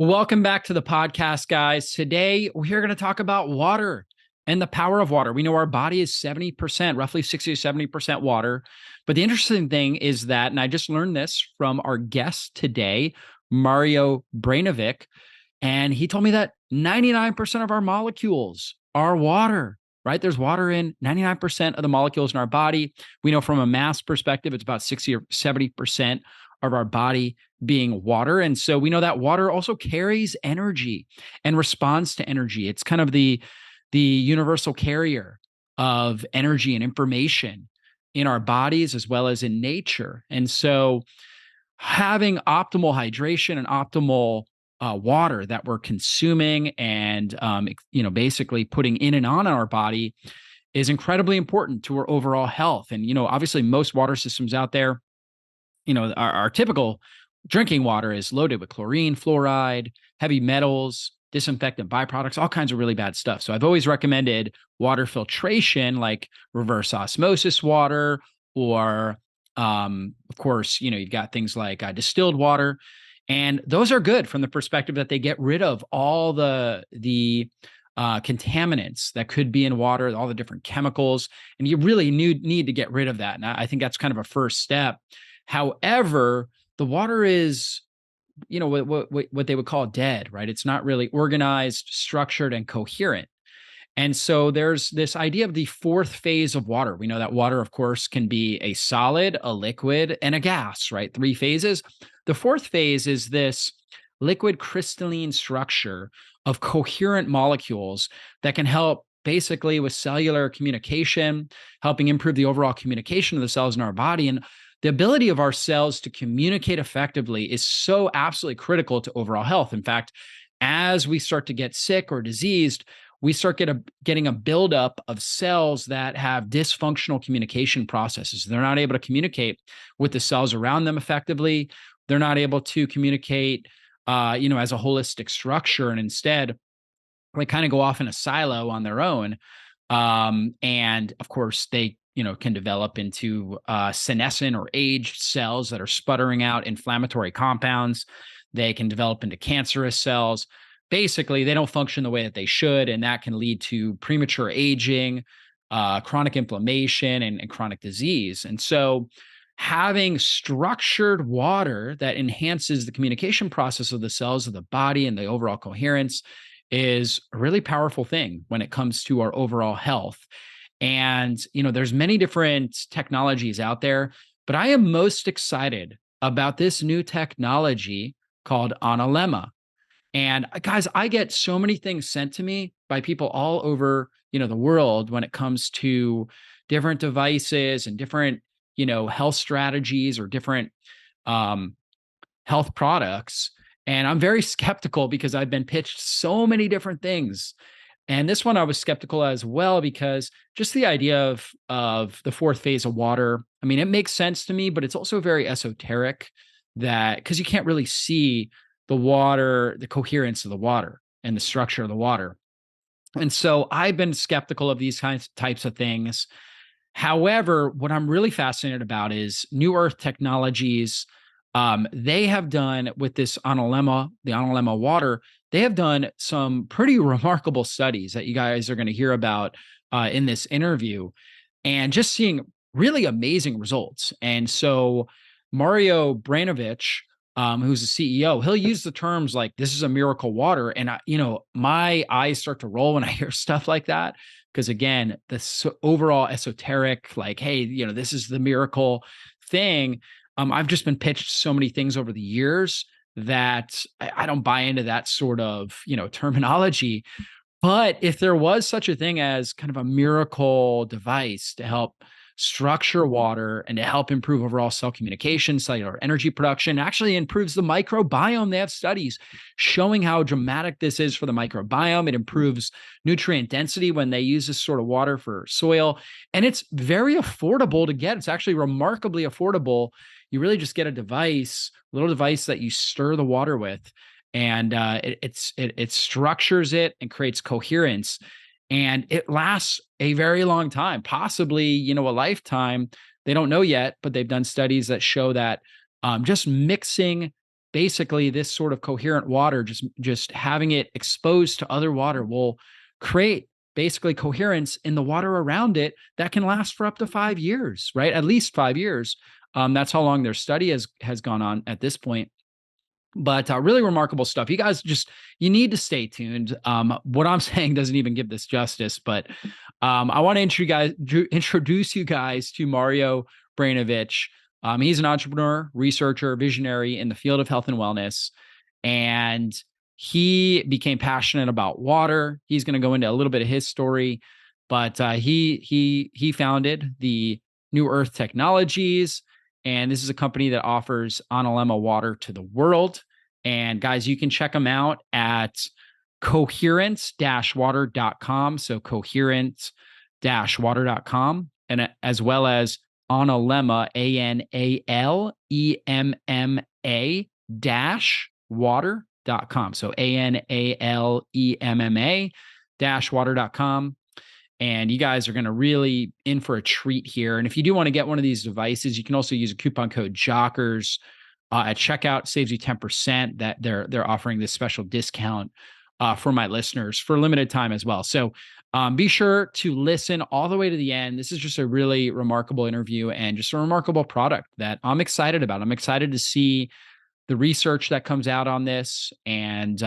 Welcome back to the podcast, guys. Today, we're going to talk about water and the power of water. We know our body is 70%, roughly 60 to 70% water. But the interesting thing is that, and I just learned this from our guest today, Mario Brainovic, and he told me that 99% of our molecules are water, right? There's water in 99% of the molecules in our body. We know from a mass perspective, it's about 60 or 70% of our body being water. And so we know that water also carries energy and responds to energy. It's kind of the universal carrier of energy and information in our bodies as well as in nature. And so having optimal hydration and optimal water that we're consuming and basically putting in and on our body is incredibly important to our overall health. And obviously most water systems out there, our typical drinking water is loaded with chlorine, fluoride, heavy metals, disinfectant byproducts, all kinds of really bad stuff. So I've always recommended water filtration, like reverse osmosis water, or of course, you've got things like distilled water, and those are good from the perspective that they get rid of all the contaminants that could be in water, all the different chemicals, and you really need to get rid of that. And I think that's kind of a first step. However, the water is, what they would call dead, right? It's not really organized, structured, and coherent. And so there's this idea of the fourth phase of water. We know that water, of course, can be a solid, a liquid, and a gas, right? Three phases. The fourth phase is this liquid crystalline structure of coherent molecules that can help basically with cellular communication, helping improve the overall communication of the cells in our body. And the ability of our cells to communicate effectively is so absolutely critical to overall health. In fact, as we start to get sick or diseased, we start getting a buildup of cells that have dysfunctional communication processes. They're not able to communicate with the cells around them effectively. They're not able to communicate, as a holistic structure, and instead, they kind of go off in a silo on their own. And of course, they can develop into senescent or aged cells that are sputtering out inflammatory compounds. They can develop into cancerous cells. Basically, they don't function the way that they should, and that can lead to premature aging, chronic inflammation, and chronic disease. And so having structured water that enhances the communication process of the cells of the body and the overall coherence is a really powerful thing when it comes to our overall health. And, there's many different technologies out there, but I am most excited about this new technology called Analemma. And guys, I get so many things sent to me by people all over, the world when it comes to different devices and different, health strategies or different health products. And I'm very skeptical because I've been pitched so many different things. And this one I was skeptical as well, because just the idea of the fourth phase of water, I mean, it makes sense to me, but it's also very esoteric because you can't really see the water, the coherence of the water and the structure of the water. And so I've been skeptical of these types of things. However, what I'm really fascinated about is New Earth Technologies. They have done with this Analemma, the Analemma Water, they have done some pretty remarkable studies that you guys are going to hear about in this interview, and just seeing really amazing results. And so Mario Brainovic, who's the CEO, he'll use the terms like, this is a miracle water. And my eyes start to roll when I hear stuff like that. Because again, this overall esoteric, like, hey, this is the miracle thing. I've just been pitched so many things over the years that I don't buy into that sort of, terminology. But if there was such a thing as kind of a miracle device to help structure water and to help improve overall cell communication, cellular energy production, actually improves the microbiome. They have studies showing how dramatic this is for the microbiome. It improves nutrient density when they use this sort of water for soil. And it's very affordable to get. It's actually remarkably affordable. You really just get a little device that you stir the water with, and it structures it and creates coherence. And it lasts a very long time, possibly, a lifetime. They don't know yet, but they've done studies that show that just mixing basically this sort of coherent water, just having it exposed to other water will create basically coherence in the water around it that can last for up to 5 years, right? At least 5 years. That's how long their study has gone on at this point. But really remarkable stuff. You guys you need to stay tuned. What I'm saying doesn't even give this justice, but I want to introduce you guys to Mario Brainovic. He's an entrepreneur, researcher, visionary in the field of health and wellness, and he became passionate about water. He's going to go into a little bit of his story, but he founded the New Earth Technologies, and this is a company that offers Analemma Water to the world. And guys, you can check them out at coherence-water.com. So coherence-water.com, and as well as Analemma, ANALEMMA -water.com. So ANALEMMA-water.com. And you guys are going to really in for a treat here. And if you do want to get one of these devices, you can also use a coupon code Jockers at checkout. Saves you 10%. That they're offering this special discount for my listeners for a limited time as well. So be sure to listen all the way to the end. This is just a really remarkable interview and just a remarkable product that I'm excited about. I'm excited to see the research that comes out on this. And,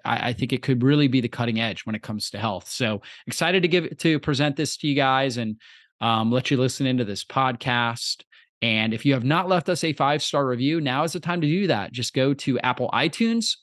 I think it could really be the cutting edge when it comes to health. So excited to present this to you guys and let you listen into this podcast. And if you have not left us a 5-star review, now is the time to do that. Just go to Apple iTunes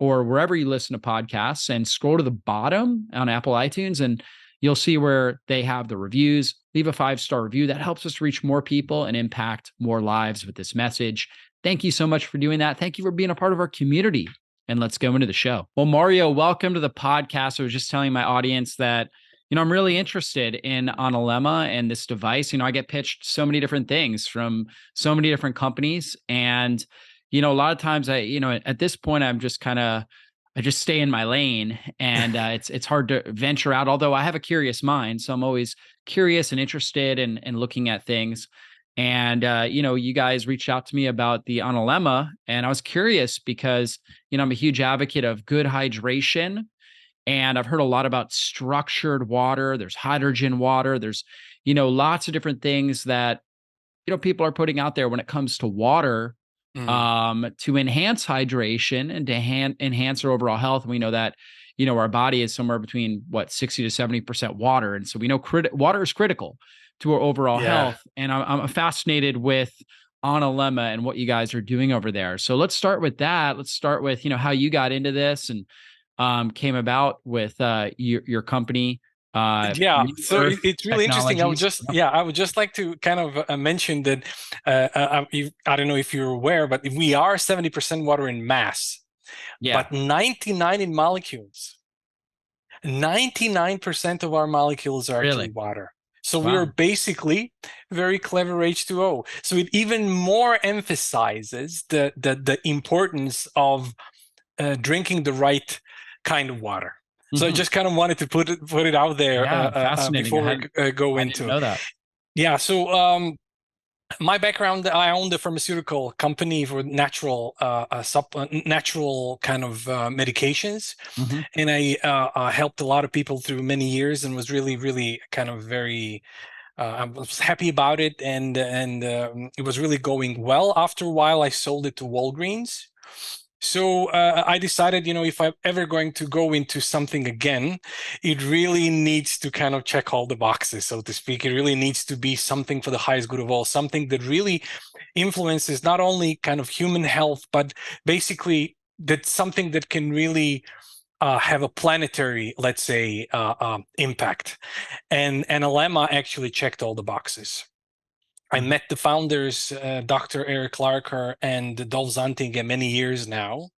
or wherever you listen to podcasts and scroll to the bottom on Apple iTunes, and you'll see where they have the reviews. Leave a 5-star review. That helps us reach more people and impact more lives with this message. Thank you so much for doing that. Thank you for being a part of our community. And let's go into the show. Well, Mario, welcome to the podcast. I was just telling my audience that, I'm really interested in Analemma and this device. I get pitched so many different things from so many different companies. And, a lot of times at this point, I just stay in my lane, and it's hard to venture out, although I have a curious mind. So I'm always curious and interested in looking at things. And, you guys reached out to me about the Analemma, and I was curious because, I'm a huge advocate of good hydration, and I've heard a lot about structured water. There's hydrogen water. There's, lots of different things that, people are putting out there when it comes to water, to enhance hydration and to enhance our overall health. And we know that, our body is somewhere between 60 to 70% water. And so we know water is critical to our overall health. And I'm fascinated with Analemma and what you guys are doing over there. So let's start with that. Let's start with, how you got into this and came about with your company. So it's really interesting. I would just like to kind of mention that I don't know if you're aware, but we are 70% water in mass, but 99 in molecules. 99% of our molecules are actually water. So we are basically very clever H2O. So it even more emphasizes the importance of drinking the right kind of water. So I just kind of wanted to put it out there before we go into it. Yeah. So my background, I own the pharmaceutical company for natural kind of medications, and I helped a lot of people through many years, and was really, really kind of very. I was happy about it, and it was really going well. After a while, I sold it to Walgreens. So I decided, if I'm ever going to go into something again, it really needs to kind of check all the boxes, so to speak. It really needs to be something for the highest good of all, something that really influences not only kind of human health, but basically that's something that can really have a planetary, let's say, impact. And Analemma actually checked all the boxes. I met the founders, Dr. Eric Larker and Dolph Zanting, many years now,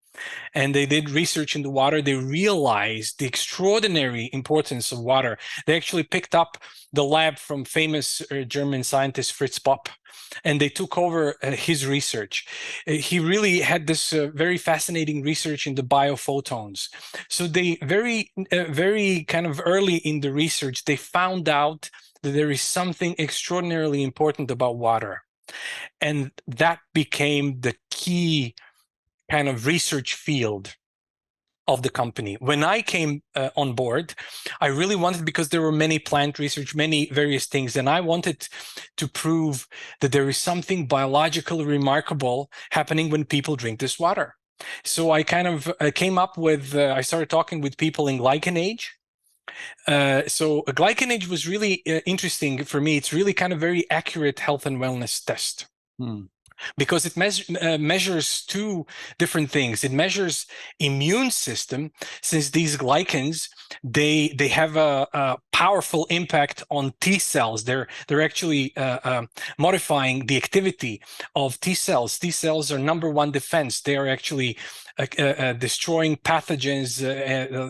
and they did research into water. They realized the extraordinary importance of water. They actually picked up the lab from famous German scientist Fritz Popp, and they took over his research. He really had this very fascinating research into biophotons. So they very kind of early in the research, they found out that there is something extraordinarily important about water. And that became the key kind of research field of the company. When I came on board, I really wanted, because there were many plant research, many various things, and I wanted to prove that there is something biologically remarkable happening when people drink this water. So I kind of came up with, I started talking with people in glycan age. So a glycan age was really interesting for me. It's really kind of very accurate health and wellness test. Because it measures two different things. It measures immune system, since these glycans, they have a powerful impact on T cells. They're actually modifying the activity of T cells. T cells are number one defense. They are actually destroying pathogens,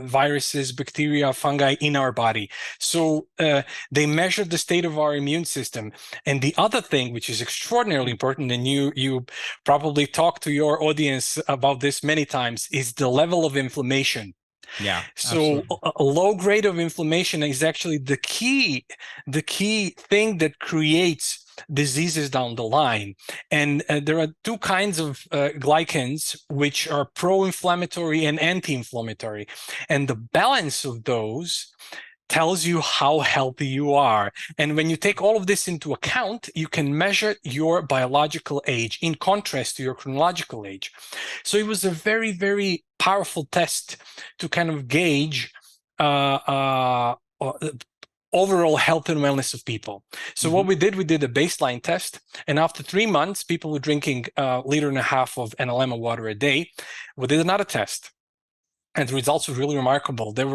viruses, bacteria, fungi in our body. So they measure the state of our immune system. And the other thing, which is extraordinarily important, and you probably talk to your audience about this many times, is the level of inflammation. Yeah. So a low grade of inflammation is actually the key thing that creates diseases down the line. And there are two kinds of glycans, which are pro-inflammatory and anti-inflammatory. And the balance of those tells you how healthy you are. And when you take all of this into account, you can measure your biological age in contrast to your chronological age. So it was a very, very powerful test to kind of gauge overall health and wellness of people. So what we did a baseline test, and after 3 months, people were drinking 1.5 liters of Analemma water a day. We did another test, and the results were really remarkable. There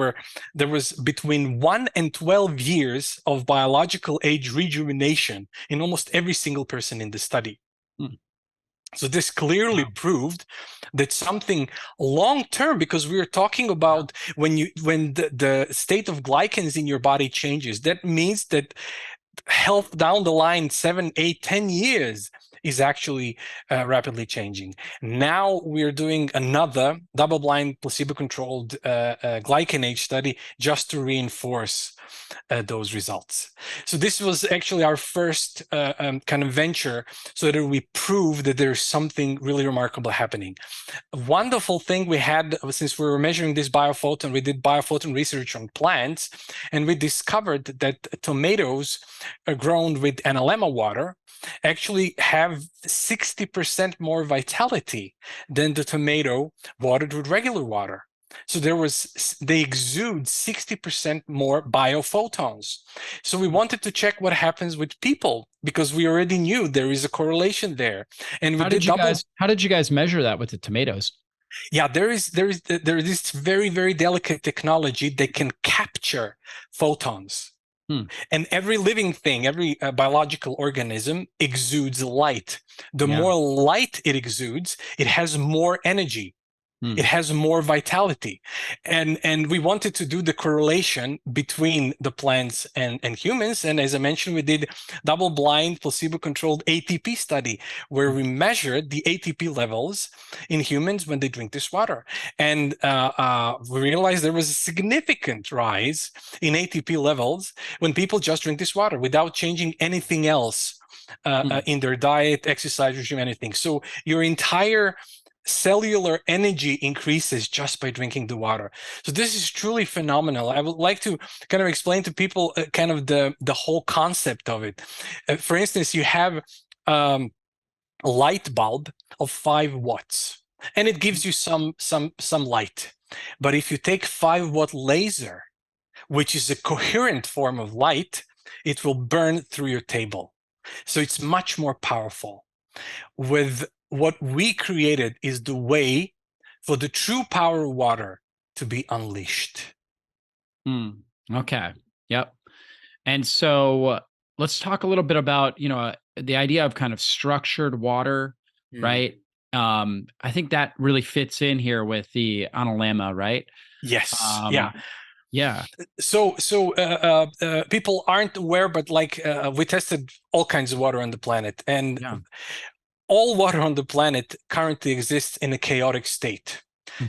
was between 1 and 12 years of biological age rejuvenation in almost every single person in the study. So this clearly proved that something long-term, because we were talking about when the state of glycans in your body changes, that means that health down the line 7, 8, 10 years is actually rapidly changing. Now we're doing another double-blind, placebo-controlled glycan age study just to reinforce those results. So this was actually our first kind of venture, so that we prove that there's something really remarkable happening. A wonderful thing we had, since we were measuring this biophoton, we did biophoton research on plants, and we discovered that tomatoes grown with Analemma water actually have 60% more vitality than the tomato watered with regular water. So they exude 60% more biophotons. So we wanted to check what happens with people, because we already knew there is a correlation there. And how did you guys measure that with the tomatoes? Yeah, there is this very, very delicate technology that can capture photons. And every living thing, every biological organism exudes light. The more light it exudes, it has more energy. It has more vitality. And we wanted to do the correlation between the plants and humans. And as I mentioned, we did double-blind, placebo-controlled ATP study, where we measured the ATP levels in humans when they drink this water. And we realized there was a significant rise in ATP levels when people just drink this water without changing anything else in their diet, exercise regime, anything. So your entire cellular energy increases just by drinking the water. So this is truly phenomenal. I would like to kind of explain to people kind of the whole concept of it. For instance, you have a light bulb of 5 watts, and it gives you some light. But if you take 5-watt laser, which is a coherent form of light, it will burn through your table. So it's much more powerful. With what we created is the way for the true power of water to be unleashed. Okay. Yep. And so let's talk a little bit about, the idea of kind of structured water, right? I think that really fits in here with the Analemma, right? Yes. Yeah. So people aren't aware, but we tested all kinds of water on the planet, and all water on the planet currently exists in a chaotic state.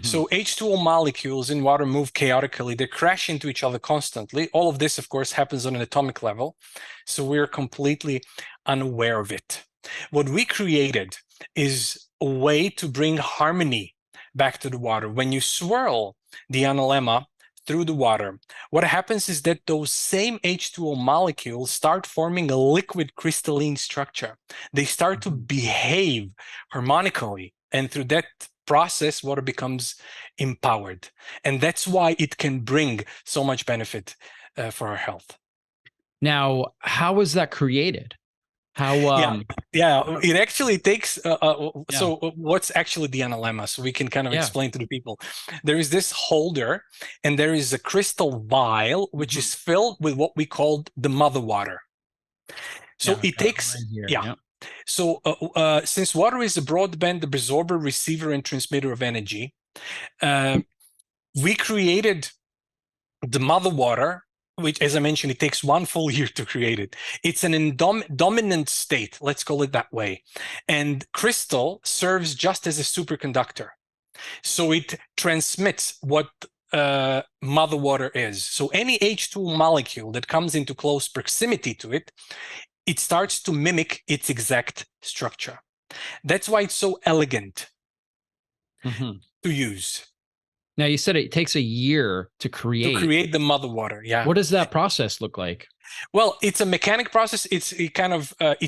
So H2O molecules in water move chaotically. They crash into each other constantly. All of this, of course, happens on an atomic level. So we're completely unaware of it. What we created is a way to bring harmony back to the water. When you swirl the analemma through the water, what happens is that those same H2O molecules start forming a liquid crystalline structure. They start to behave harmonically, and through that process, water becomes empowered. And that's why it can bring so much benefit for our health. Now, how was that created? How Yeah, it actually takes Yeah. so what's actually the analemma, so we can kind of Yeah. explain to the people. There is this holder, and there is a crystal vial which is filled with what we call the mother water. So Yeah, it takes right here. yeah. So since water is a broadband absorber, receiver, and transmitter of energy, we created the mother water, which, as I mentioned, it takes 1 full year to create it. It's an dominant state, let's call it that way. And crystal serves just as a superconductor. So it transmits what mother water is. So any H2 molecule that comes into close proximity to it, it starts to mimic its exact structure. That's why it's so elegant to use. Now, you said it takes a year to create. To create the mother water, yeah. What does that process look like? Well, it's a mechanic process. It's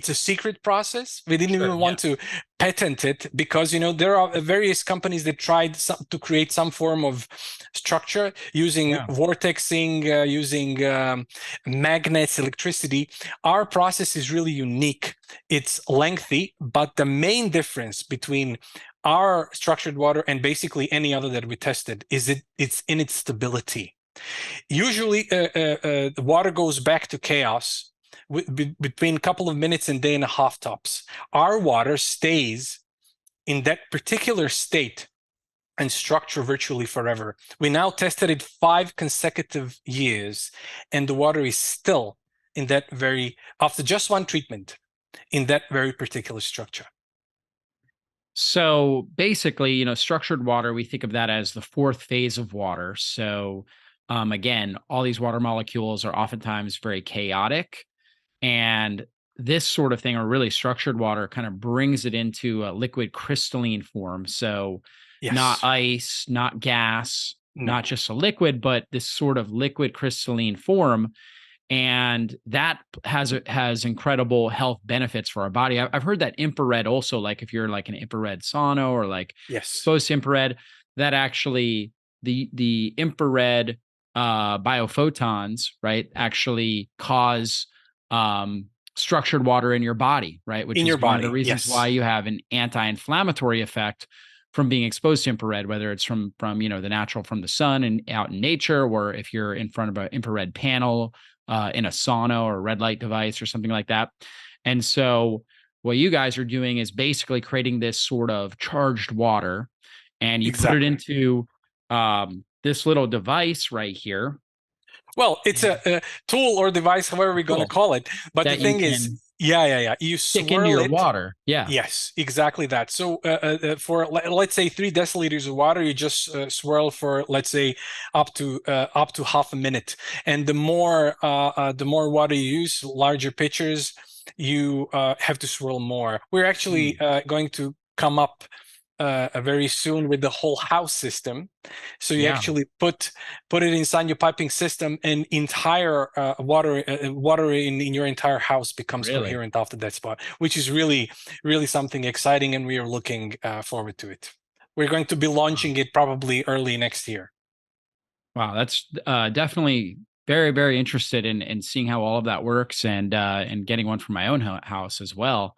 a secret process. We didn't even want to patent it because, there are various companies that tried to create some form of structure using vortexing, using magnets, electricity. Our process is really unique. It's lengthy, but the main difference between our structured water and basically any other that we tested is it's in its stability. Usually, the water goes back to chaos between a couple of minutes and day and a half tops. Our water stays in that particular state and structure virtually forever. We now tested it 5 consecutive years, and the water is still in that after just 1 treatment, in that very particular structure. So basically, structured water, we think of that as the 4th phase of water. So again, all these water molecules are oftentimes very chaotic. And this sort of thing, or really structured water, kind of brings it into a liquid crystalline form. So not ice, not gas, not just a liquid, but this sort of liquid crystalline form. And that has incredible health benefits for our body. I've heard that infrared also, like if you're like an infrared sauna or like exposed to infrared, that actually the infrared biophotons, right, actually cause structured water in your body, right? Which is one of the reasons why you have an anti-inflammatory effect from being exposed to infrared, whether it's from the natural from the sun and out in nature, or if you're in front of an infrared panel in a sauna or a red light device or something like that. And so what you guys are doing is basically creating this sort of charged water, and you put it into this little device right here. Well, it's a tool or device, however we're going to call it. But the thing is, you stick into your water. Yeah. Yes, exactly that. So for let's say 3 deciliters of water, you just swirl for, let's say, up to half a minute. And the more water you use, larger pitchers, you have to swirl more. We're actually going to come up very soon with the whole house system. So you actually put it inside your piping system, and entire water in your entire house becomes coherent after that spot, which is really, really something exciting, and we are looking forward to it. We're going to be launching it probably early next year. Wow, that's definitely very, very interested in seeing how all of that works, and getting one for my own house as well.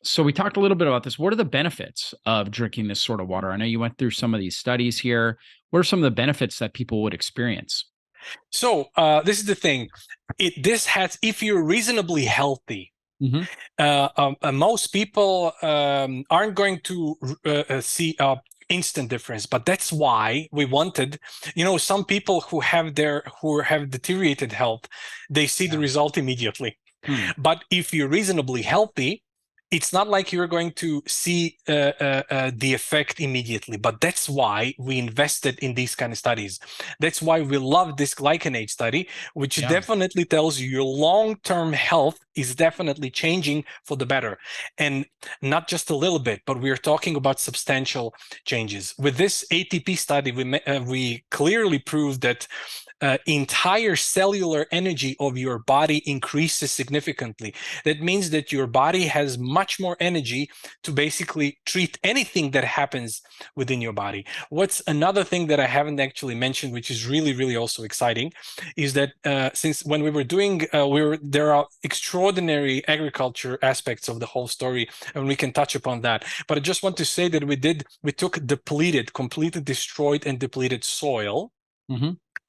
So we talked a little bit about this. What are the benefits of drinking this sort of water? I know you went through some of these studies here. What are some of the benefits that people would experience? So this is the thing. If you're reasonably healthy, most people aren't going to see instant difference, but that's why we wanted, some people who have deteriorated health, they see the result immediately. But if you're reasonably healthy, it's not like you're going to see the effect immediately, but that's why we invested in these kind of studies. That's why we love this glycinate study, which Yeah. definitely tells you your long-term health is definitely changing for the better. And not just a little bit, but we're talking about substantial changes. With this ATP study, we clearly proved that entire cellular energy of your body increases significantly. That means that your body has much more energy to basically treat anything that happens within your body. What's another thing that I haven't actually mentioned, which is really, really also exciting, is that since when we were doing, there are extraordinary agriculture aspects of the whole story, and we can touch upon that. But I just want to say that we took depleted, completely destroyed and depleted soil,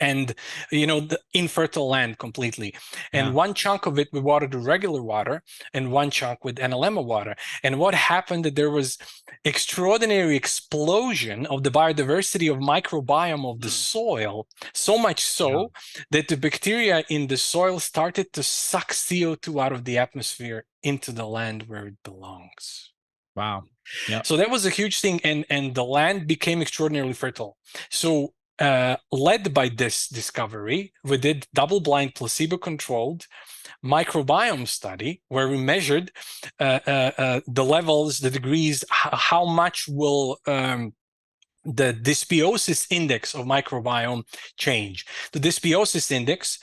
and the infertile land completely, and one chunk of it we watered with regular water and one chunk with Analemma water. And what happened, that there was extraordinary explosion of the biodiversity of microbiome of the soil, so much so that the bacteria in the soil started to suck CO2 out of the atmosphere into the land where it belongs. Wow. Yeah. So that was a huge thing, and the land became extraordinarily fertile. So led by this discovery, we did double-blind, placebo-controlled microbiome study where we measured the levels, the degrees, how much will the dysbiosis index of microbiome change. The dysbiosis index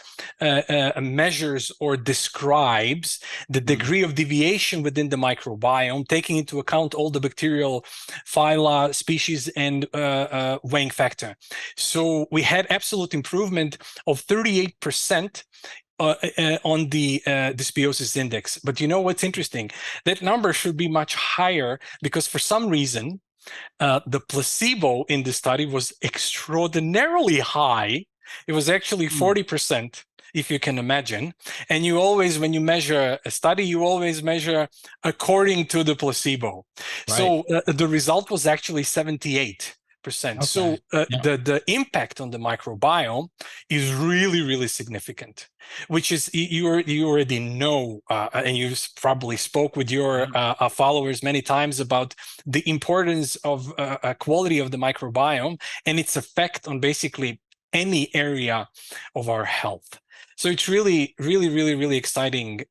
measures or describes the degree of deviation within the microbiome, taking into account all the bacterial phyla, species, and weighing factor. So we had absolute improvement of 38% on the dysbiosis index. But you know what's interesting? That number should be much higher, because for some reason, the placebo in the study was extraordinarily high. It was actually 40%, if you can imagine. And you always, when you measure a study, you always measure according to the placebo. Right. So the result was actually 78%. Okay. So the impact on the microbiome is really, really significant, which is, you already know, and you probably spoke with your followers many times about the importance of quality of the microbiome and its effect on basically any area of our health. So it's really, really, really, really exciting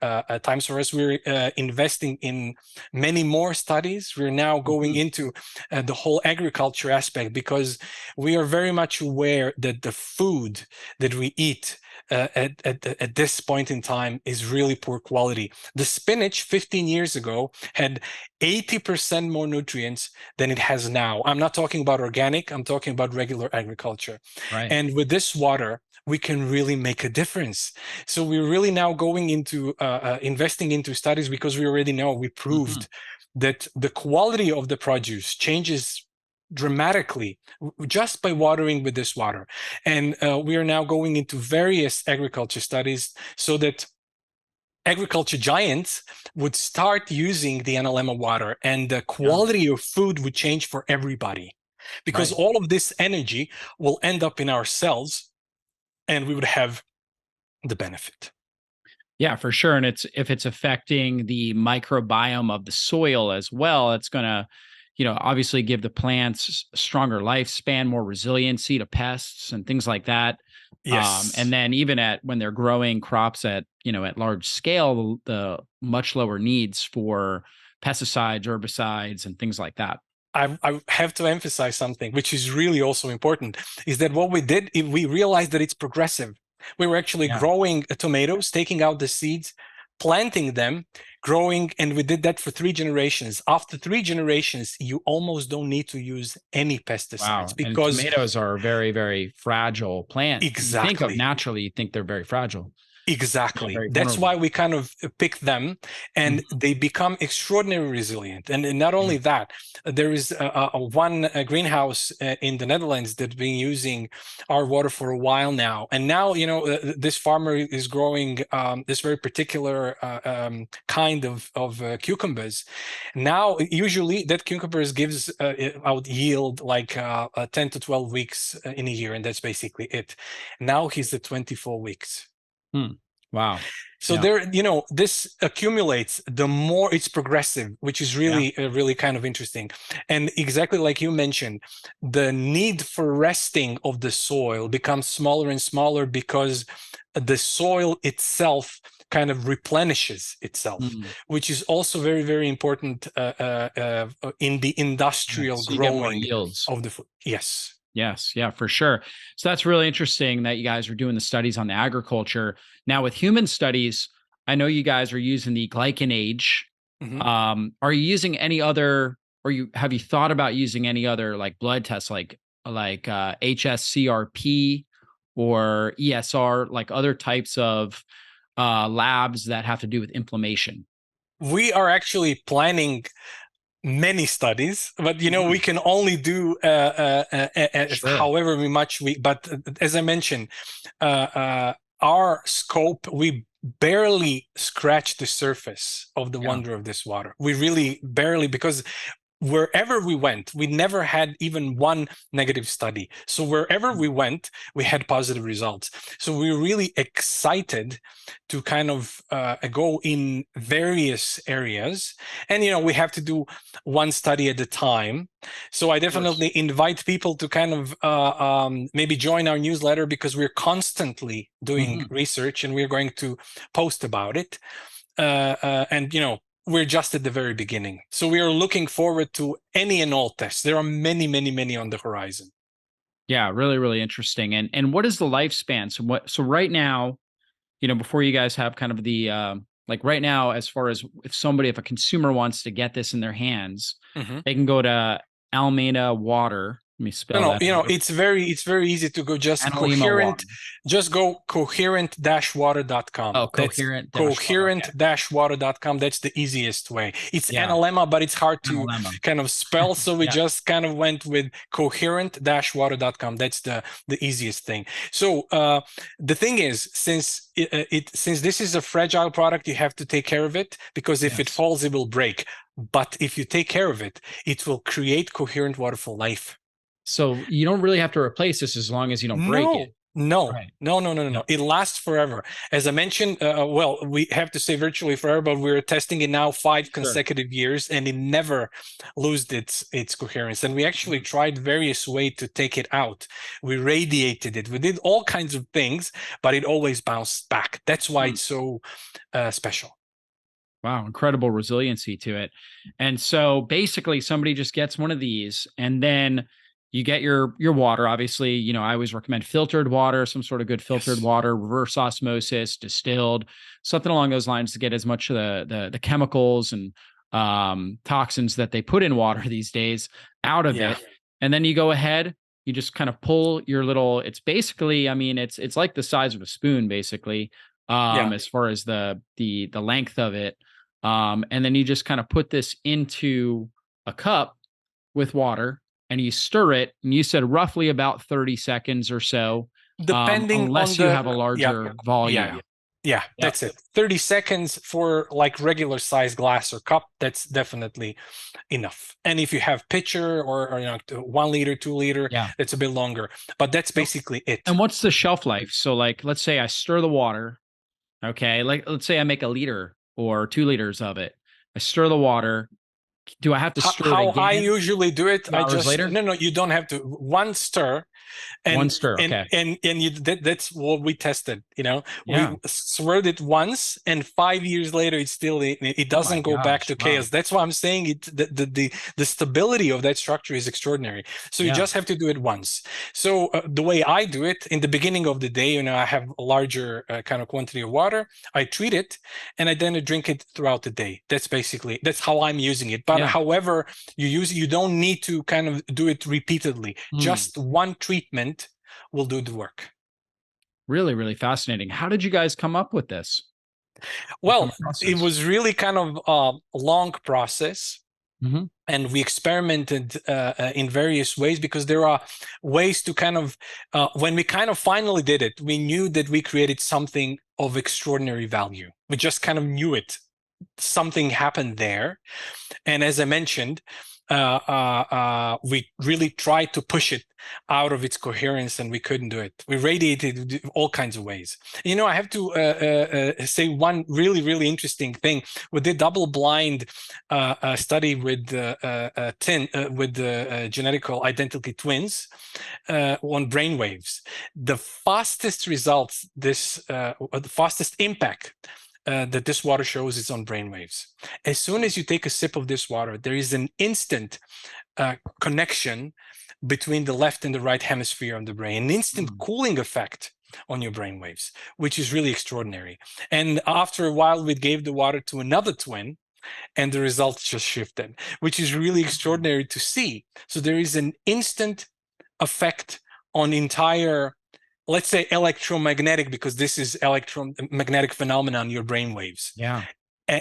times for us. We're investing in many more studies. We're now going into the whole agriculture aspect, because we are very much aware that the food that we eat at this point in time is really poor quality. The spinach 15 years ago had 80% more nutrients than it has now. I'm not talking about organic, I'm talking about regular agriculture. Right. And with this water, we can really make a difference. So we're really now going into investing into studies, because we already know, we proved that the quality of the produce changes dramatically just by watering with this water. And we are now going into various agriculture studies so that agriculture giants would start using the Analemma water, and the quality of food would change for everybody, because all of this energy will end up in our cells and we would have the benefit. Yeah, for sure. And if it's affecting the microbiome of the soil as well, it's going to, obviously give the plants a stronger lifespan, more resiliency to pests and things like that. Yes. And then even when they're growing crops at large scale, the much lower needs for pesticides, herbicides, and things like that. I have to emphasize something, which is really also important, is that what we did, we realized that it's progressive. We were actually growing tomatoes, taking out the seeds, planting them, growing, and we did that for 3 generations. After 3 generations, you almost don't need to use any pesticides, because and tomatoes are very, very fragile plant. Exactly. You think of naturally, you think they're very fragile. Exactly. That's why we kind of pick them, and they become extraordinarily resilient. And not only that, there is one greenhouse in the Netherlands that's been using our water for a while now. And now, this farmer is growing this very particular kind of cucumbers. Now, usually that cucumbers gives out yield like 10 to 12 weeks in a year, and that's basically it. Now he's at 24 weeks. Wow. So Yeah. there, this accumulates the more it's progressive, which is Yeah. really, really kind of interesting. And exactly like you mentioned, the need for resting of the soil becomes smaller and smaller because the soil itself kind of replenishes itself, Mm. which is also very, very important in the Yeah. industrial So you get more growing yields. of the food. Yes. Yes, yeah, for sure. So that's really interesting that you guys are doing the studies on the agriculture. Now with human studies, I know you guys are using the glycan age. Mhm. Are you using any other, or have you thought about using any other like blood tests like HSCRP or ESR, like other types of labs that have to do with inflammation? We are actually planning many studies, but we Mhm. can only do Sure. however much we. But as I mentioned, our scope, we barely scratch the surface of the Yeah. wonder of this water. We really barely, because wherever we went, we never had even one negative study. So wherever we went, we had positive results. So we're really excited to kind of go in various areas. And, we have to do one study at a time. So I Of course. definitely invite people to kind of maybe join our newsletter, because we're constantly doing Mhm. research and we're going to post about it. And we're just at the very beginning, so we are looking forward to any and all tests. There are many, many, many on the horizon. Yeah, really, really interesting. And what is the lifespan? So right now, before you guys have kind of the like right now, as far as if a consumer wants to get this in their hands, Mhm. they can go to Almeida Water. Let me No, spell no, that out. it's very easy to go. Just Analemma Water. coherent-water.com. Oh, That's coherent dash water. Okay. coherent-water.com. That's the easiest way. It's Yeah. Analemma, but it's hard to Analemma. kind of spell, so we Yeah. just kind of went with coherent-water.com. That's the easiest thing. So the thing is, since this is a fragile product, you have to take care of it, because if it Yes. falls, it will break. But if you take care of it, it will create coherent water for life. So you don't really have to replace this as long as you don't break it. No, no, Right. no, no, no, no, Yeah. no. It lasts forever. As I mentioned, well, we have to say virtually forever, but we're testing it now 5 Sure. consecutive years, and it never lost its coherence. And we actually Mhm. tried various ways to take it out. We radiated it. We did all kinds of things, but it always bounced back. That's why Hmm. it's so special. Wow, incredible resiliency to it. And so basically somebody just gets one of these and then you get your water. Obviously, I always recommend filtered water, some sort of good filtered Yes. water, reverse osmosis, distilled, something along those lines to get as much of the chemicals and toxins that they put in water these days out of Yeah. it. And then you go ahead, you just kind of pull your little, it's basically, I mean, it's like the size of a spoon, basically, Yeah. as far as the length of it, and then you just kind of put this into a cup with water and you stir it. And you said roughly about 30 seconds or so, Depending on unless you the, have a yeah, larger yeah, volume. yeah, Yep. that's it. 30 seconds for like regular size glass or cup, that's definitely enough. And if you have pitcher or 1 liter, 2 liter, Yeah. that's a bit longer, but that's Oh, basically it. and what's the shelf life? So, like, let's say I stir the water. Okay. Like, let's say I make a liter or 2 liters of it. I stir the water. Do I have to stir it How I again usually do it, 2 hours later? no, no, you don't have to. One stir, One and stir. Okay. that's what we tested. We Yeah. swirled it once, and 5 years later it Oh my doesn't go back gosh. to Wow. chaos. That's why I'm saying it. The stability of that structure is extraordinary. So you Yeah. just have to do it once. So the way I do it, in the beginning of the day, I have a larger kind of quantity of water. I treat it, and I then drink it throughout the day. That's how I'm using it. But Yeah. however you don't need to kind of do it repeatedly. Hmm. Just one treatment will do the work. Really, really fascinating. How did you guys come up with this? What kind Well, of it process? was really kind of a long process, Mhm. and we experimented in various ways, because there are ways to kind of, when we kind of finally did it, we knew that we created something of extraordinary value. We just kind of knew it. Something happened there. And as I mentioned, we really tried to push it out of its coherence, and we couldn't do it. We radiated all kinds of ways. I have to say one really, really interesting thing. We did double-blind study with genetical identical twins on brain waves. The fastest results, the fastest impact that this water shows is on brain waves. As soon as you take a sip of this water, there is an instant connection between the left and the right hemisphere of the brain, an instant cooling effect on your brain waves, which is really extraordinary. And after a while, we gave the water to another twin, and the results just shifted, which is really extraordinary to see. So there is an instant effect on entire, let's say, electromagnetic, because this is electromagnetic phenomenon, your brain waves. Yeah.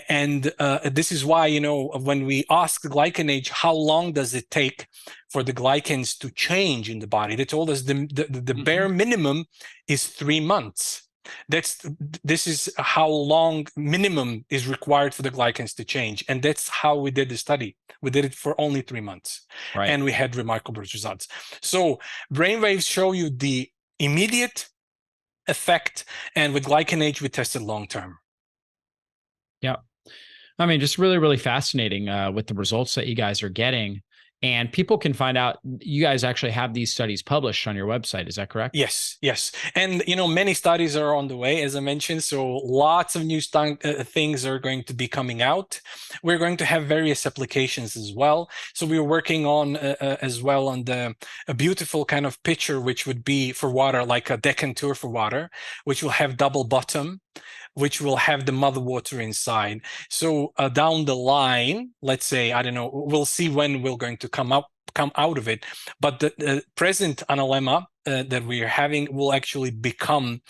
And this is why, when we ask glycanage, how long does it take for the glycans to change in the body? They told us the bare minimum is 3 months. This is how long minimum is required for the glycans to change. And that's how we did the study. We did it for only 3 months. Right. And we had remarkable results. So brainwaves show you the immediate effect, and with glycanage, we tested long-term. Yeah. I mean, just really, really fascinating with the results that you guys are getting. And people can find out, you guys actually have these studies published on your website. Is that correct? Yes, yes. And, many studies are on the way, as I mentioned. So lots of new things are going to be coming out. We're going to have various applications as well. So we're working on as well on a beautiful kind of pitcher, which would be for water, like a decanter for water, which will have double bottom, which will have the mother water inside. So down the line, let's say, I don't know, we'll see when we're going to come out of it. But the present Analemma that we are having will actually become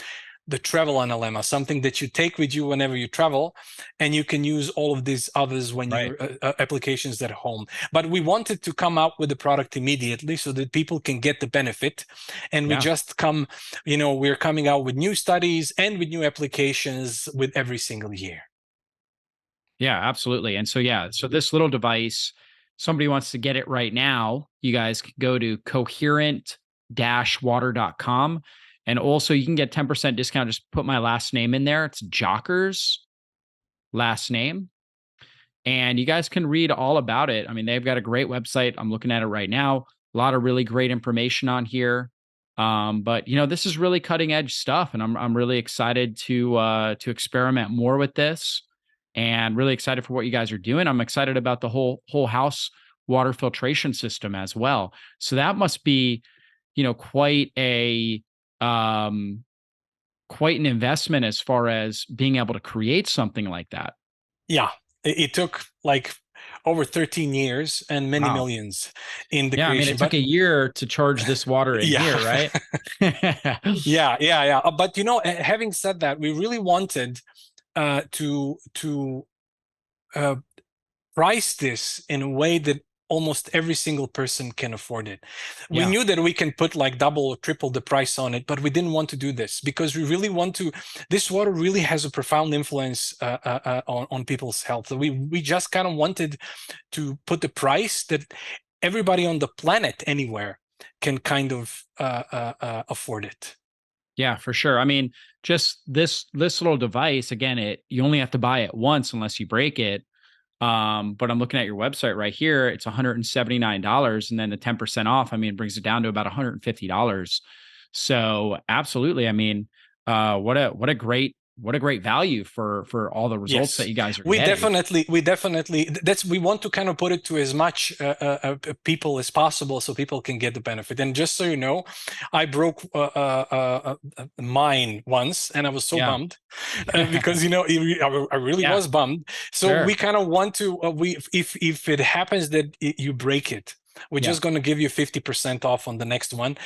the travel Analemma, something that you take with you whenever you travel, and you can use all of these others when you applications at home. But we wanted to come out with the product immediately so that people can get the benefit. And we just we're coming out with new studies and with new applications with every single year. Yeah, absolutely. And so this little device, somebody wants to get it right now, you guys can go to coherent-water.com. And also you can get 10% discount. Just put my last name in there. It's Jockers, last name. And you guys can read all about it. I mean, they've got a great website. I'm looking at it right now. A lot of really great information on here. But this is really cutting edge stuff. And I'm really excited to experiment more with this, and really excited for what you guys are doing. I'm excited about the whole house water filtration system as well. So that must be, quite an investment as far as being able to create something like that. Yeah, it took like over 13 years and many millions in the creation. I mean, it took a year to charge this water in here, right? Yeah. But having said that, we really wanted to price this in a way that almost every single person can afford it. We knew that we can put like double or triple the price on it, but we didn't want to do this because we really want to. This water really has a profound influence on people's health. So we just kind of wanted to put the price that everybody on the planet anywhere can kind of afford it. Yeah, for sure. I mean, just this little device, again, you only have to buy it once unless you break it. But I'm looking at your website right here. It's $179, and then the 10% off, I mean, it brings it down to about $150. So absolutely. I mean, what a great value for all the results that you guys are getting. We definitely we want to kind of put it to as much people as possible so people can get the benefit. And just so you know, I broke mine once, and I was so bummed because I really was bummed. So we kind of want to if it happens that you break it, we're just going to give you 50% off on the next one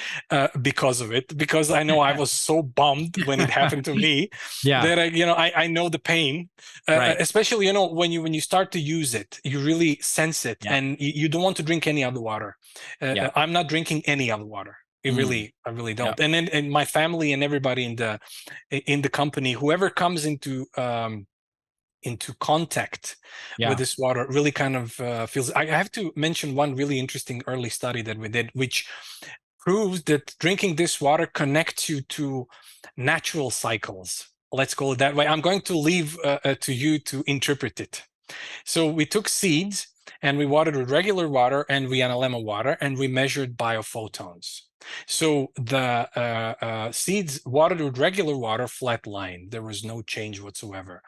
because of it. Because I know I was so bummed when it happened to me that I know the pain. Especially when you start to use it, you really sense it, and you don't want to drink any other water. I'm not drinking any other water. I really don't. And my family and everybody in the company, whoever comes into into contact with Yeah. this water really kind of feels. I have to mention one really interesting early study that we did, which proves that drinking this water connects you to natural cycles. Let's call it that way. I'm going to leave to you to interpret it. So we took seeds and we watered with regular water and we Analemma water, and we measured biophotons. So the seeds watered with regular water flatlined. There was no change whatsoever.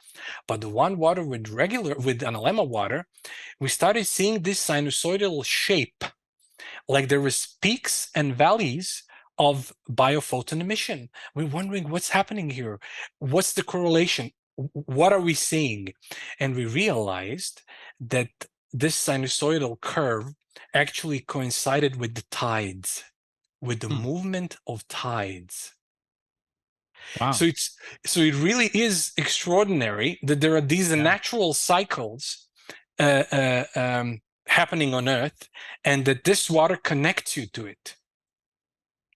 But the one watered with Analemma water, we started seeing this sinusoidal shape, like there was peaks and valleys of biophoton emission. We're wondering what's happening here. What's the correlation? What are we seeing? And we realized that this sinusoidal curve actually coincided with the tides, with the Hmm. movement of tides. Wow. So it really is extraordinary that there are these Yeah. natural cycles happening on Earth, and that this water connects you to it.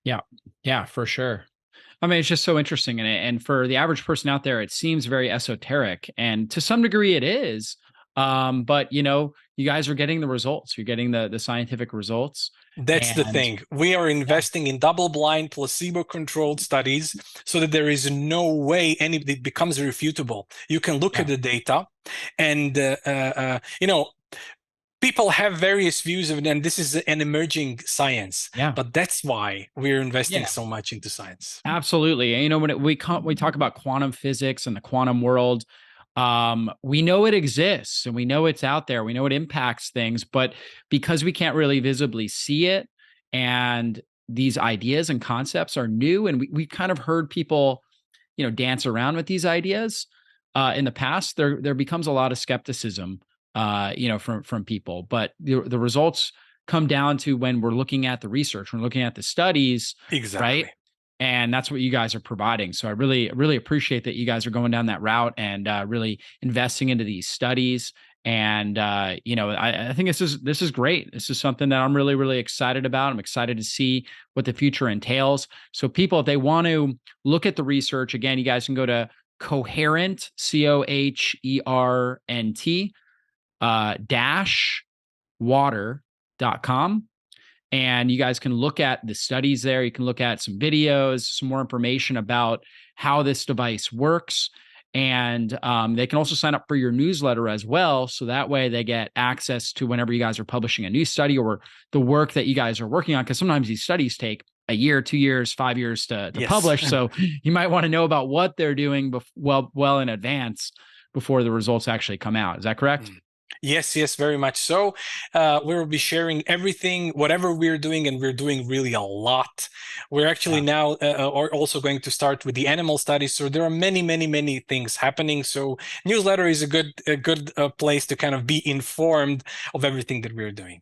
Yeah. Yeah, for sure. I mean, it's just so interesting. And for the average person out there, it seems very esoteric. And to some degree it is. But you guys are getting the results. You're getting the scientific results. That's the And thing. We are yeah, investing in double-blind, placebo-controlled studies so that there is no way it becomes irrefutable. You can look yeah, at the data, and people have various views of it, and this is an emerging science. yeah. But that's why we're investing Yeah. so much into science. Absolutely. And when we talk about quantum physics and the quantum world, we know it exists and we know it's out there. We know it impacts things, but because we can't really visibly see it, and these ideas and concepts are new, and we kind of heard people, dance around with these ideas in the past, there becomes a lot of skepticism, from people. But the results come down to when we're looking at the research, we're looking at the studies, right? Exactly. And that's what you guys are providing. So I really appreciate that you guys are going down that route and really investing into these studies. And I think this is great. This is something that I'm really excited about. I'm excited to see what the future entails. So people, if they want to look at the research, again, you guys can go to coherent, COHERNT dash water.com. And you guys can look at the studies there. You can look at some videos, some more information about how this device works. And they can also sign up for your newsletter as well. So that way they get access to whenever you guys are publishing a new study or the work that you guys are working on. Because sometimes these studies take a year, 2 years, 5 years to Yes. publish. So you might want to know about what they're doing well in advance before the results actually come out. Is that correct? Yes, very much so. We will be sharing everything, whatever we're doing, and we're doing really a lot. We're actually Yeah. now are also going to start with the animal studies. So there are many things happening. So newsletter is a good place to kind of be informed of everything that we're doing.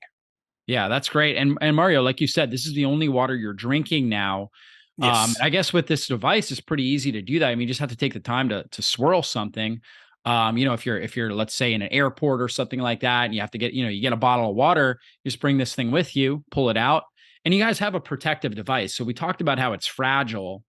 Yeah, that's great. And Mario, like you said, this is the only water you're drinking now. Yes. I guess with this device, it's pretty easy to do that. I mean, you just have to take the time to swirl something. If you're let's say in an airport or something like that, and you have to get, you get a bottle of water, you just bring this thing with you, pull it out, and you guys have a protective device. So we talked about how it's fragile,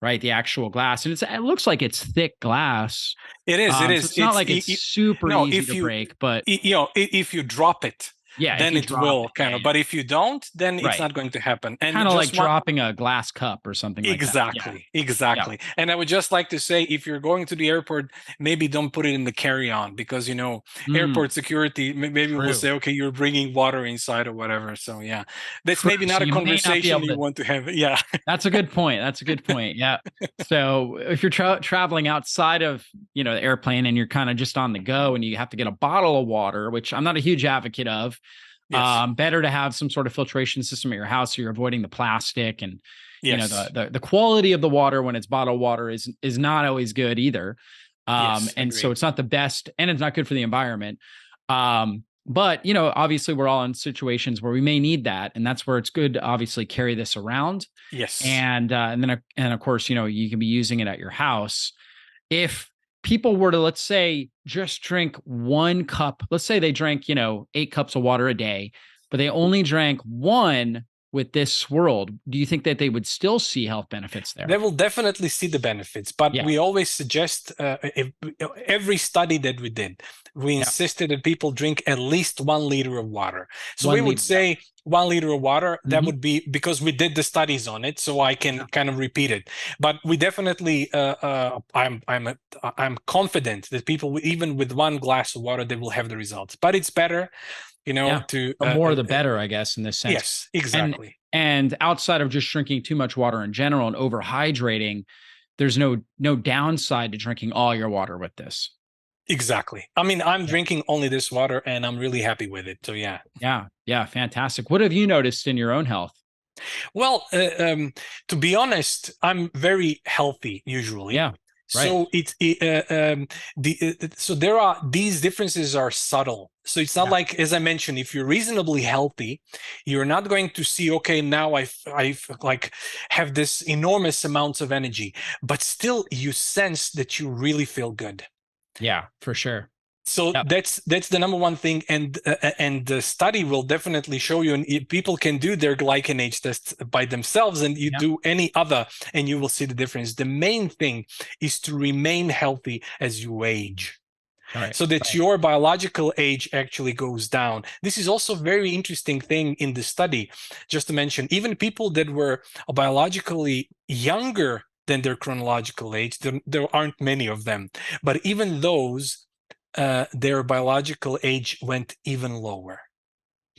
right? The actual glass, and it looks like it's thick glass. It is. It So is. it's not like it's super No, easy to break, but if you drop it, yeah, if then you it drop will it, kind of. But if you don't, then it's right. not going to happen. And Kind of like just one. dropping a glass cup or something like that. Yeah. Yeah. Exactly. And I would just like to say, if you're going to the airport, maybe don't put it in the carry-on, because Mm, airport security maybe will true. say, okay, you're bringing water inside or whatever. So yeah, that's True. maybe not So a you may not be conversation able you to. want to have. Yeah. That's a good point. That's a good point. Yeah. So if you're traveling outside of, the airplane and you're kind of just on the go and you have to get a bottle of water, which I'm not a huge advocate of, Yes. better to have some sort of filtration system at your house so you're avoiding the plastic and, Yes. the quality of the water when it's bottled water is not always good either. Yes. And so Agree. it's not the best and it's not good for the environment. But obviously we're all in situations where we may need that. And that's where it's good to obviously carry this around. Yes. And of course, you can be using it at your house. If people were to, let's say, just drink 1 cup, let's say they drank, 8 cups of water a day, but they only drank one with this world, do you think that they would still see health benefits there? They will definitely see the benefits, but Yeah. we always suggest every study that we did, we Yeah. insisted that people drink at least 1 liter of water. So we 1 would liter. Yeah. say 1 liter of water. That Mhm. would be because we did the studies on it, so I can Yeah. kind of repeat it. But we definitely, I'm confident that people, even with 1 glass of water, they will have the results. But it's better, Yeah. to The more the better, I guess, in this sense. yes, And exactly. and outside of just drinking too much water in general and overhydrating, there's no downside to drinking all your water with this. Exactly. I mean, I'm Yeah. drinking only this water and I'm really happy with it. So yeah. Yeah. Yeah. Fantastic. What have you noticed in your own health? Well, to be honest, I'm very healthy usually. Yeah. Right. So so there are these differences are subtle. So it's not Yeah. like, as I mentioned, if you're reasonably healthy, you're not going to see, okay, now I've like have this enormous amounts of energy, but still you sense that you really feel good. Yeah, for sure. So Yeah. that's the number one thing, and the study will definitely show you. And people can do their glycanage tests by themselves, and you Yeah. do any other, and you will see the difference. The main thing is to remain healthy as you age, Right. so that Right. your biological age actually goes down. This is also a very interesting thing in the study. Just to mention, even people that were biologically younger than their chronological age, there aren't many of them, but even those, their biological age went even lower.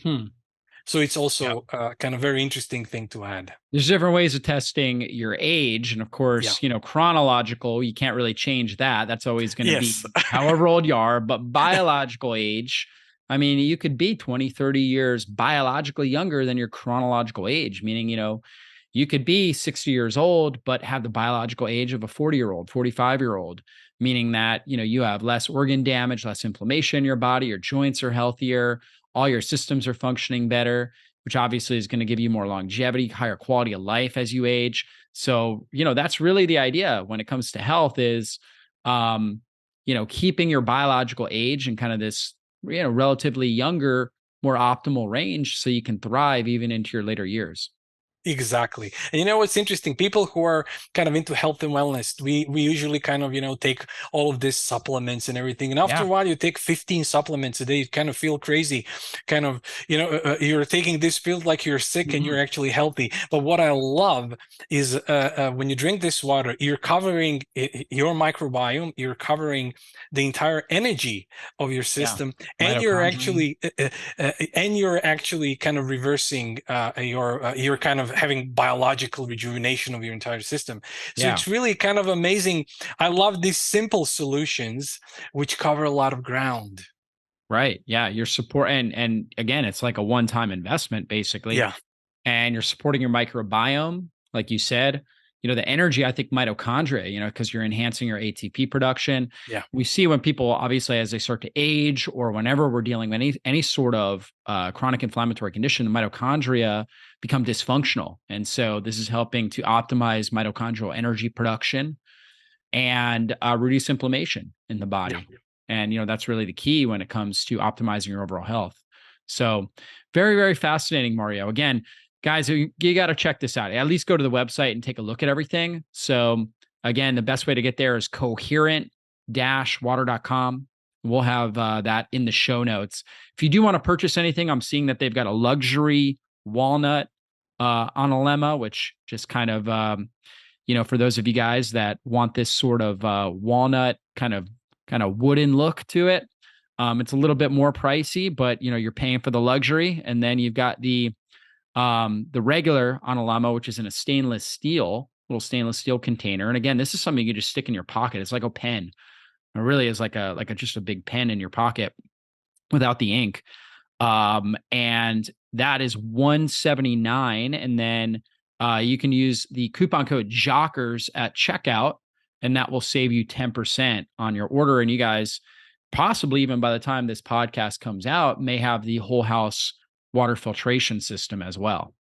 Hmm. So it's Yeah. also kind of very interesting thing to add. There's different ways of testing your age. And of Yeah. course, chronological, you can't really change that. That's always going to Yes. be however old you are. But biological age, I mean, you could be 20, 30 years biologically younger than your chronological age, meaning, you could be 60 years old, but have the biological age of a 40-year-old, 45-year-old, meaning that, you have less organ damage, less inflammation in your body, your joints are healthier, all your systems are functioning better, which obviously is going to give you more longevity, higher quality of life as you age. So, that's really the idea when it comes to health is, keeping your biological age and kind of this, relatively younger, more optimal range so you can thrive even into your later years. Exactly. And you know what's interesting? People who are kind of into health and wellness, we usually kind of, take all of these supplements and everything. And after Yeah. a while, you take 15 supplements a day, you kind of feel crazy. Kind of, you're taking this, feels like you're sick and you're Mhm. actually healthy. But what I love is when you drink this water, you're covering your microbiome, you're covering the entire energy of your Yeah. system, and Mitochondria. you're actually kind of reversing you're kind of having biological rejuvenation of your entire system. So Yeah. it's really kind of amazing. I love these simple solutions which cover a lot of ground. Right. Yeah. You're support and again, it's like a one-time investment basically. Yeah. And you're supporting your microbiome, like you said, the energy, I think mitochondria, because you're enhancing your ATP production. Yeah. We see when people obviously as they start to age or whenever we're dealing with any sort of chronic inflammatory condition, the mitochondria become dysfunctional. And so this is helping to optimize mitochondrial energy production and reduce inflammation in the Yeah. body. And, that's really the key when it comes to optimizing your overall health. So very, very fascinating, Mario. Again, guys, you got to check this out. At least go to the website and take a look at everything. So again, the best way to get there is coherent-water.com. We'll have that in the show notes. If you do want to purchase anything, I'm seeing that they've got a luxury walnut Analemma, which just kind of for those of you guys that want this sort of walnut kind of wooden look to it. It's a little bit more pricey, but you're paying for the luxury. And then you've got the regular Analemma, which is in a little stainless steel container. And again, this is something you just stick in your pocket. It's like a pen. It really is like a just a big pen in your pocket without the ink. And that is $179. And then you can use the coupon code Jockers at checkout, and that will save you 10% on your order. And you guys, possibly even by the time this podcast comes out, may have the whole house water filtration system as well.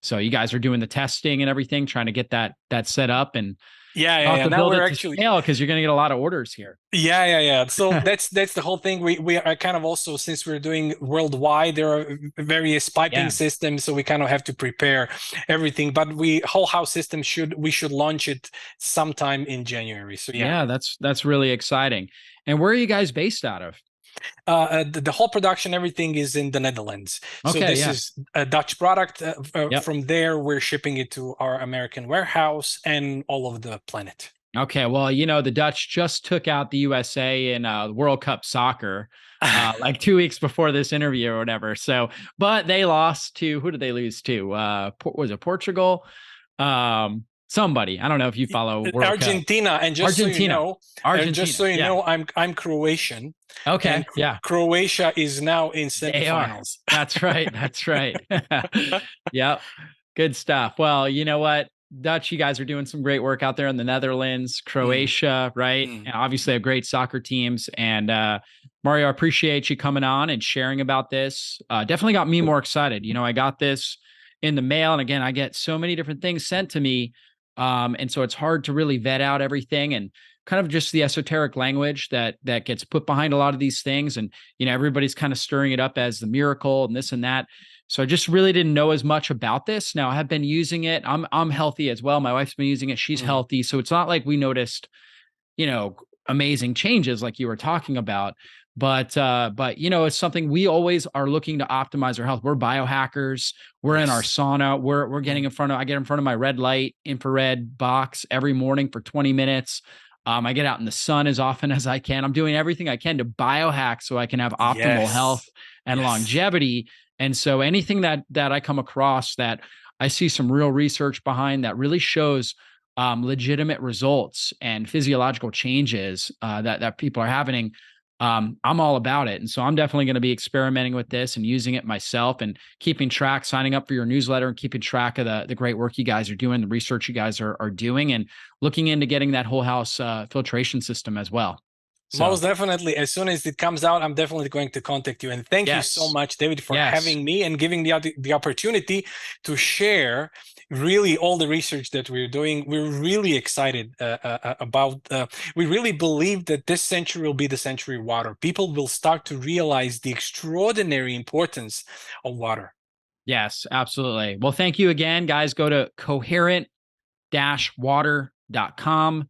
So you guys are doing the testing and everything, trying to get that set up, and Yeah. to Now build we're it to actually scale because you're going to get a lot of orders here. Yeah. So that's the whole thing. We are kind of also, since we're doing worldwide, there are various piping Yeah. systems, so we kind of have to prepare everything. But whole house system we should launch it sometime in January. So Yeah, that's really exciting. And where are you guys based out of? the whole production, everything is in the Netherlands. So Okay, this yeah. is a Dutch product. Yep. From there, we're shipping it to our American warehouse and all over the planet. Okay, well, the Dutch just took out the USA in World Cup soccer like 2 weeks before this interview or whatever. So, but they lost to, who did they lose to? Was it Portugal? Somebody. I don't know if you follow World Cup. Argentina, and Argentina. just Argentina. so you Yeah. know, I'm Croatian, Okay. and Yeah. Croatia is now in They are. semifinals. That's right. That's right. Yep. Good stuff. Well, you know what? Dutch, you guys are doing some great work out there in the Netherlands, Mm, Croatia, right? mm. And obviously have great soccer teams. And Mario, I appreciate you coming on and sharing about this. Definitely got me more excited. I got this in the mail. And again, I get so many different things sent to me. And so it's hard to really vet out everything, and kind of just the esoteric language that gets put behind a lot of these things. And, everybody's kind of stirring it up as the miracle and this and that. So I just really didn't know as much about this. Now I have been using it. I'm healthy as well. My wife's been using it. She's Mm. healthy. So it's not like we noticed, amazing changes like you were talking about. But it's something we always are looking to optimize our health. We're biohackers. We're in our Yes. sauna. We're getting I get in front of my red light infrared box every morning for 20 minutes. I get out in the sun as often as I can. I'm doing everything I can to biohack so I can have optimal health Yes. and Yes. longevity. And so anything that I come across that I see some real research behind that really shows legitimate results and physiological changes that people are having, I'm all about it. And so I'm definitely going to be experimenting with this and using it myself, and keeping track, signing up for your newsletter, and keeping track of the great work you guys are doing, the research you guys are doing, and looking into getting that whole house filtration system as well. So Most definitely. As soon as it comes out, I'm definitely going to contact you. And thank you so yes, much, David, for yes. having me and giving the opportunity to share really all the research that we're doing. We're really excited about. We really believe that this century will be the century of water. People will start to realize the extraordinary importance of water. Yes, absolutely. Well, thank you again, guys. Go to coherent-water.com.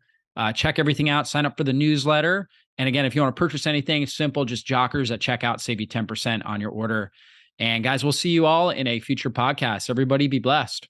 Check everything out. Sign up for the newsletter. And again, if you want to purchase anything, it's simple, just Jockers at checkout, save you 10% on your order. And guys, we'll see you all in a future podcast. Everybody be blessed.